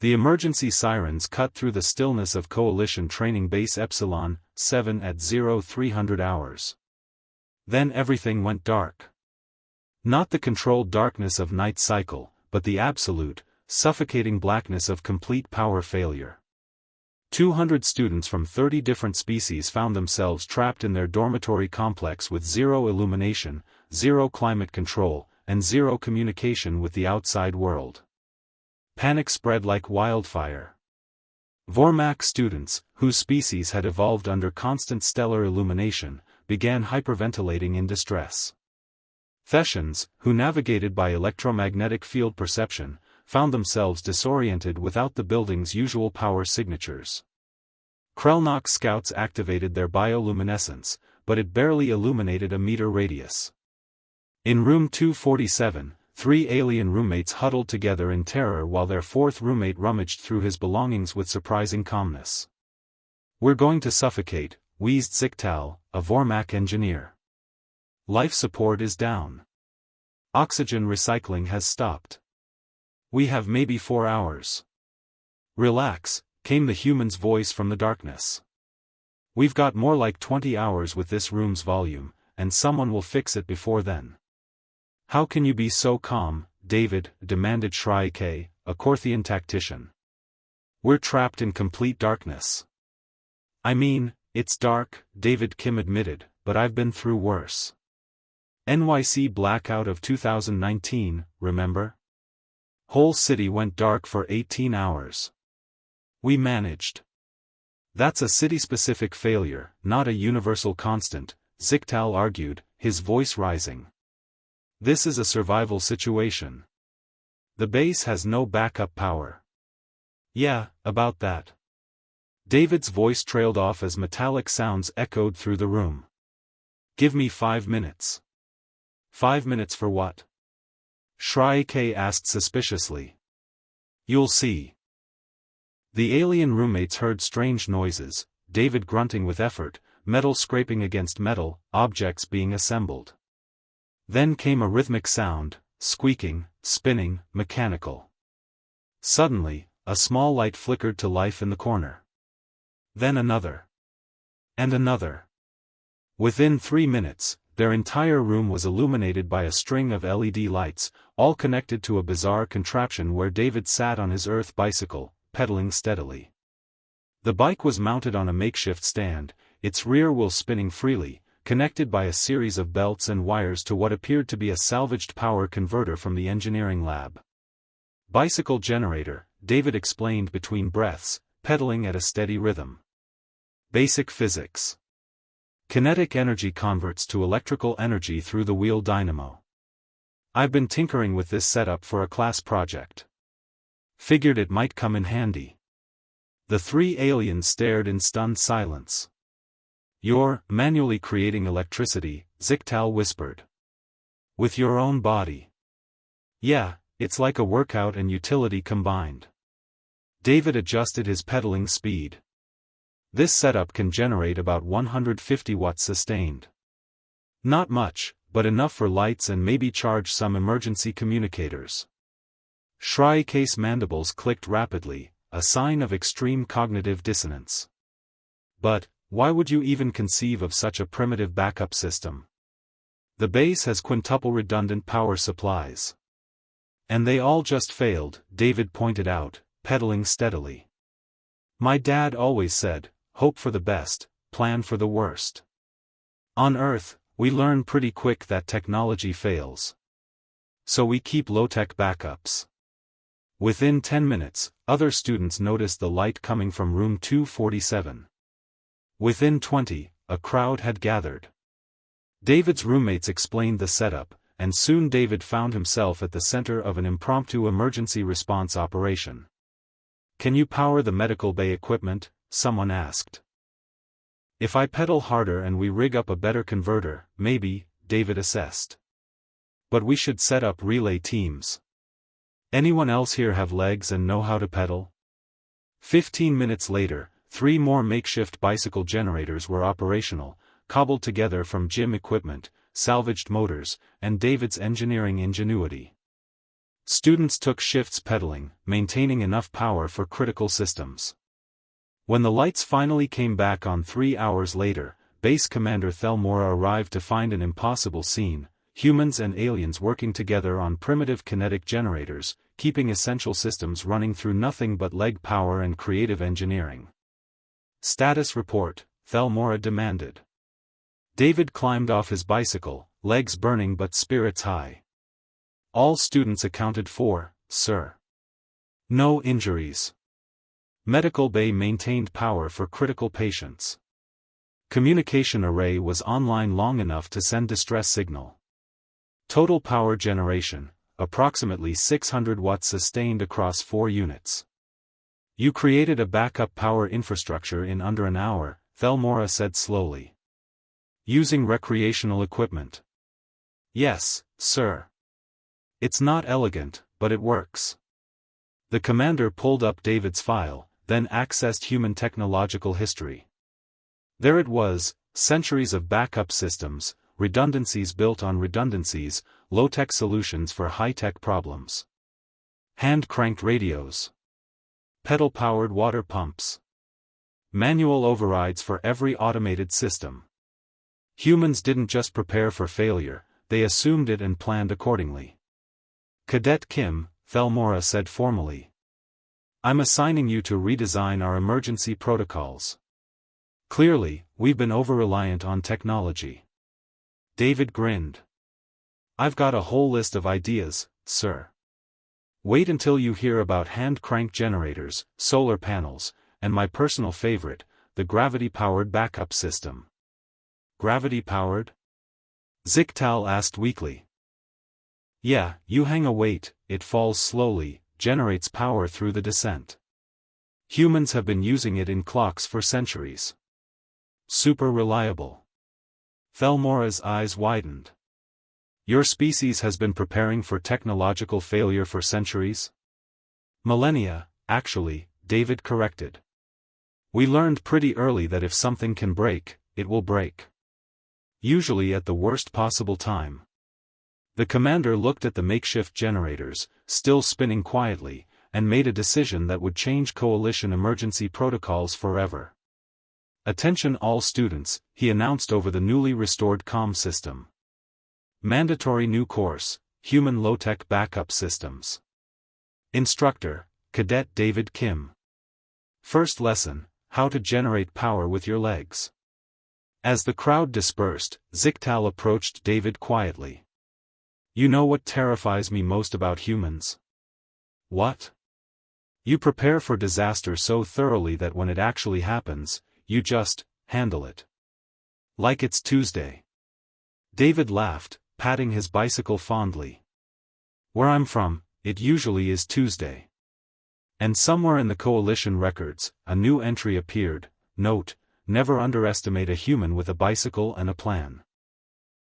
The emergency sirens cut through the stillness of Coalition Training Base Epsilon 7 at 0300 hours. Then everything went dark. Not the controlled darkness of night cycle, but the absolute, suffocating blackness of complete power failure. 200 students from 30 different species found themselves trapped in their dormitory complex with zero illumination, zero climate control, and zero communication with the outside world. Panic spread like wildfire. Vormac students, whose species had evolved under constant stellar illumination, began hyperventilating in distress. Thetians, who navigated by electromagnetic field perception, found themselves disoriented without the building's usual power signatures. Krelnok scouts activated their bioluminescence, but it barely illuminated a meter radius. In room 247, 3 alien roommates huddled together in terror while their fourth roommate rummaged through his belongings with surprising calmness. "We're going to suffocate," wheezed Ziktal, a Vormac engineer. "Life support is down. Oxygen recycling has stopped. We have maybe 4 hours." "Relax," came the human's voice from the darkness. "We've got more like 20 hours with this room's volume, and someone will fix it before then." "How can you be so calm, David?" demanded SciFi, a Korthian tactician. "We're trapped in complete darkness." "I mean, it's dark," David Kim admitted, "but I've been through worse. NYC blackout of 2019, remember? Whole city went dark for 18 hours. We managed." "That's a city-specific failure, not a universal constant," Ziktal argued, his voice rising. "This is a survival situation. The base has no backup power." "Yeah, about that." David's voice trailed off as metallic sounds echoed through the room. "Give me 5 minutes." "5 minutes for what?" SciFi asked suspiciously. "You'll see." The alien roommates heard strange noises, David grunting with effort, metal scraping against metal, objects being assembled. Then came a rhythmic sound, squeaking, spinning, mechanical. Suddenly, a small light flickered to life in the corner. Then another. And another. Within 3 minutes, their entire room was illuminated by a string of LED lights, all connected to a bizarre contraption where David sat on his Earth bicycle, pedaling steadily. The bike was mounted on a makeshift stand, its rear wheel spinning freely, connected by a series of belts and wires to what appeared to be a salvaged power converter from the engineering lab. "Bicycle generator," David explained between breaths, pedaling at a steady rhythm. "Basic physics. Kinetic energy converts to electrical energy through the wheel dynamo. I've been tinkering with this setup for a class project. Figured it might come in handy." The 3 aliens stared in stunned silence. "You're manually creating electricity," Ziktal whispered. "With your own body." "Yeah, it's like a workout and utility combined." David adjusted his pedaling speed. "This setup can generate about 150 watts sustained. Not much, but enough for lights and maybe charge some emergency communicators." SciFi's mandibles clicked rapidly, a sign of extreme cognitive dissonance. "But, why would you even conceive of such a primitive backup system? The base has quintuple redundant power supplies. And they all just failed," David pointed out, pedaling steadily. "My dad always said, hope for the best, plan for the worst. On Earth, we learn pretty quick that technology fails. So we keep low-tech backups." Within 10 minutes, other students noticed the light coming from room 247. Within 20, a crowd had gathered. David's roommates explained the setup, and soon David found himself at the center of an impromptu emergency response operation. "Can you power the medical bay equipment?" someone asked. "If I pedal harder and we rig up a better converter, maybe," David assessed. "But we should set up relay teams. Anyone else here have legs and know how to pedal?" 15 minutes later, 3 more makeshift bicycle generators were operational, cobbled together from gym equipment, salvaged motors, and David's engineering ingenuity. Students took shifts pedaling, maintaining enough power for critical systems. When the lights finally came back on 3 hours later, Base Commander Thelmora arrived to find an impossible scene: humans and aliens working together on primitive kinetic generators, keeping essential systems running through nothing but leg power and creative engineering. "Status report," Thelmora demanded. David climbed off his bicycle, legs burning but spirits high. "All students accounted for, sir. No injuries. Medical bay maintained power for critical patients. Communication array was online long enough to send distress signal. Total power generation, approximately 600 watts sustained across 4 units. You created a backup power infrastructure in under an hour," Thelmora said slowly. "Using recreational equipment." "Yes, sir. It's not elegant, but it works." The commander pulled up David's file, then accessed human technological history. There it was: centuries of backup systems, redundancies built on redundancies, low-tech solutions for high-tech problems. Hand-cranked radios. Pedal-powered water pumps. Manual overrides for every automated system. Humans didn't just prepare for failure, they assumed it and planned accordingly. "Cadet Kim," Thelmora said formally, "I'm assigning you to redesign our emergency protocols. Clearly, we've been over-reliant on technology." David grinned. "I've got a whole list of ideas, sir. Wait until you hear about hand-crank generators, solar panels, and my personal favorite, the gravity-powered backup system." "Gravity-powered?" Zichtal asked weakly. "Yeah, you hang a weight, it falls slowly, generates power through the descent. Humans have been using it in clocks for centuries. Super reliable." Thelmora's eyes widened. "Your species has been preparing for technological failure for centuries?" "Millennia, actually," David corrected. "We learned pretty early that if something can break, it will break. Usually at the worst possible time." The commander looked at the makeshift generators, still spinning quietly, and made a decision that would change coalition emergency protocols forever. "Attention all students," he announced over the newly restored comm system. "Mandatory new course, Human Low-Tech Backup Systems. Instructor, Cadet David Kim. First lesson, how to generate power with your legs." As the crowd dispersed, Zichtal approached David quietly. "You know what terrifies me most about humans?" "What?" "You prepare for disaster so thoroughly that when it actually happens, you just handle it. Like it's Tuesday." David laughed, patting his bicycle fondly. "Where I'm from, it usually is Tuesday." And somewhere in the coalition records, a new entry appeared: "Note, never underestimate a human with a bicycle and a plan."